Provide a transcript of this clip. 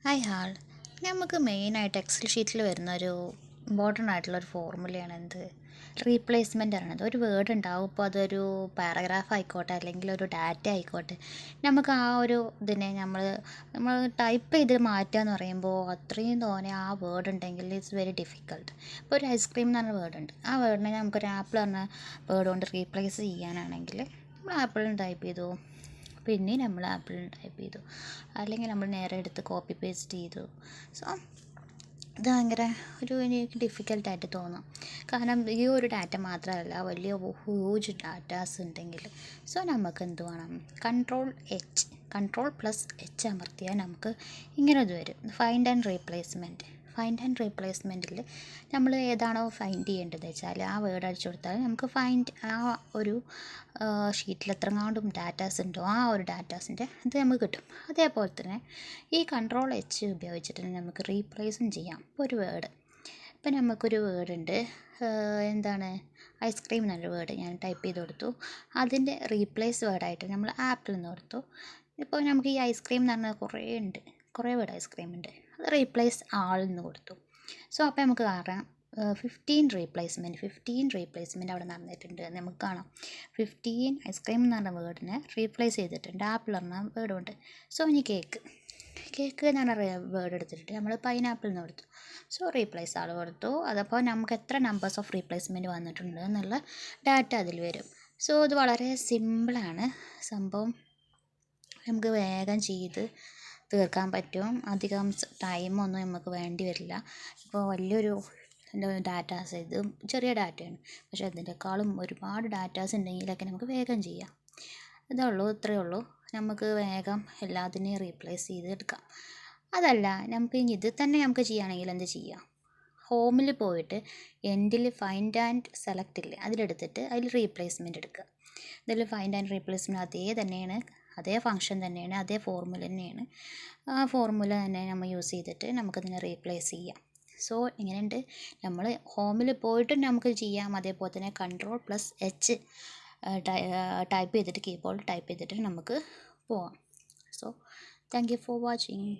Hi hall നമുക്ക് മെയിനായിട്ട് Excel ഷീറ്റിൽ വരുന്ന ഒരു ഇമ്പോർട്ടൻ്റ് ആയിട്ടുള്ളൊരു ഫോർമുലയാണ് എന്ത് റീപ്ലേസ്മെൻ്റ് ആണ്. ഒരു വേർഡ് ഉണ്ടാവും, ഇപ്പോൾ അതൊരു പാരഗ്രാഫ് ആയിക്കോട്ടെ അല്ലെങ്കിൽ ഒരു ഡാറ്റ ആയിക്കോട്ടെ, നമുക്ക് ആ ഒരു ഇതിനെ നമ്മൾ ടൈപ്പ് ചെയ്ത് മാറ്റുക എന്ന് പറയുമ്പോൾ അത്രയും തോനെ ആ വേർഡ് ഉണ്ടെങ്കിൽ ഇറ്റ്സ് വെരി ഡിഫിക്കൾട്ട്. ഇപ്പോൾ ഒരു ഐസ്ക്രീം എന്ന് പറഞ്ഞ വേർഡ് ഉണ്ട്, ആ വേർഡിനെ നമുക്കൊരു ആപ്പിൾ പറഞ്ഞ വേർഡ് കൊണ്ട് റീപ്ലേസ് ചെയ്യാനാണെങ്കിൽ നമ്മൾ ആപ്പിളിന് ടൈപ്പ് ചെയ്തു, പിന്നെ നമ്മൾ ആപ്പിൾ ടൈപ്പ് ചെയ്തു, അല്ലെങ്കിൽ നമ്മൾ നേരെ എടുത്ത് കോപ്പി പേസ്റ്റ് ചെയ്തു. സോ ഇത് ഭയങ്കര എനിക്ക് ഡിഫിക്കൽട്ടായിട്ട് തോന്നും. കാരണം ഈ ഒരു ഡാറ്റ മാത്രമല്ല, വലിയ ഹ്യൂജ് ഡാറ്റാസ് ഉണ്ടെങ്കിൽ സോ നമുക്ക് എന്ത് വേണം, കൺട്രോൾ+H അമർത്തിയാൽ നമുക്ക് ഇങ്ങനെ ഇത് വരും, ഫൈൻഡ് ആൻഡ് റീപ്ലേസ്മെൻറ്റിൽ നമ്മൾ ഏതാണോ ഫൈൻഡ് ചെയ്യേണ്ടത് വെച്ചാൽ ആ വേർഡ് അടിച്ചു കൊടുത്താൽ നമുക്ക് ആ ഒരു ഷീറ്റിൽ എത്രങ്ങാണ്ടും ഡാറ്റാസ് ഉണ്ടോ ആ ഒരു ഡാറ്റാസിൻ്റെ ഇത് നമുക്ക് കിട്ടും. അതേപോലെ തന്നെ ഈ കൺട്രോൾ+H ഉപയോഗിച്ചിട്ട് നമുക്ക് റീപ്ലേസും ചെയ്യാം. ഒരു വേർഡ്, ഇപ്പം നമുക്കൊരു വേർഡ് ഉണ്ട്, എന്താണ് ഐസ്ക്രീം എന്നൊരു വേർഡ് ഞാൻ ടൈപ്പ് ചെയ്ത് കൊടുത്തു. അതിൻ്റെ റീപ്ലേസ് വേർഡായിട്ട് നമ്മൾ ആപ്പിൾ എന്ന് കൊടുത്തു. ഇപ്പോൾ നമുക്ക് ഈ ഐസ്ക്രീം എന്ന് പറഞ്ഞാൽ കുറേ വേർഡ് ഐസ്ക്രീം ഉണ്ട്, അത് റീപ്ലേസ് ആൾ എന്ന് കൊടുത്തു. സോ അപ്പോൾ നമുക്ക് കാണാം 15 റീപ്ലേസ്മെൻറ്റ് അവിടെ നടന്നിട്ടുണ്ട്. നമുക്ക് കാണാം 15 ഐസ്ക്രീം എന്ന് പറഞ്ഞ വേർഡിനെ റീപ്ലേസ് ചെയ്തിട്ടുണ്ട് ആപ്പിൾ പറഞ്ഞ വേർഡ് കൊണ്ട്. സോ ഇനി കേക്ക് എന്ന് പറഞ്ഞ വേർഡ് എടുത്തിട്ട് നമ്മൾ പൈനാപ്പിൾ എന്ന് കൊടുത്തു. സോ റീപ്ലേസ് ആൾ കൊടുത്തു. അതപ്പോൾ നമുക്ക് എത്ര നമ്പേഴ്സ് ഓഫ് റീപ്ലേസ്മെൻറ്റ് വന്നിട്ടുണ്ട് എന്നുള്ള ഡാറ്റ അതിൽ വരും. സോ ഇത് വളരെ സിമ്പിളാണ് സംഭവം, നമുക്ക് വേഗം ചെയ്ത് തീർക്കാൻ പറ്റും. അധികം ടൈമൊന്നും നമുക്ക് വേണ്ടി വരില്ല. ഇപ്പോൾ വലിയൊരു ഡാറ്റാസ്, ഇത് ചെറിയ ഡാറ്റയാണ്, പക്ഷേ അതിനേക്കാളും ഒരുപാട് ഡാറ്റാസ് ഉണ്ടെങ്കിലൊക്കെ നമുക്ക് വേഗം ചെയ്യാം. ഇത്രയേ ഉള്ളൂ. നമുക്ക് വേഗം എല്ലാത്തിനെയും റീപ്ലേസ് ചെയ്ത് എടുക്കാം. അതല്ല, നമുക്ക് ഇത് തന്നെ നമുക്ക് ചെയ്യുകയാണെങ്കിൽ എന്ത് ചെയ്യാം, ഹോമിൽ പോയിട്ട് എൻഡിൽ ഫൈൻഡ് ആൻഡ് സെലക്ട് ഇല്ലേ, അതിലെടുത്തിട്ട് അതിൽ റീപ്ലേസ്മെൻറ്റ് എടുക്കുക. ഇതിൽ ഫൈൻഡ് ആൻഡ് റീപ്ലേസ്മെൻറ്റ് അതേ ഫങ്ഷൻ തന്നെയാണ്, അതേ ഫോർമുല തന്നെയാണ്. ആ ഫോർമുല തന്നെ നമ്മൾ യൂസ് ചെയ്തിട്ട് നമുക്കതിനെ റീപ്ലേസ് ചെയ്യാം. സോ ഇങ്ങനെയുണ്ട്, നമ്മൾ ഹോമിൽ പോയിട്ടും നമുക്ക് ചെയ്യാം. അതേപോലെ തന്നെ കൺട്രോൾ+H ടൈപ്പ് ചെയ്തിട്ട് കീബോർഡ് ടൈപ്പ് ചെയ്തിട്ട് നമുക്ക് പോവാം. So thank you for watching.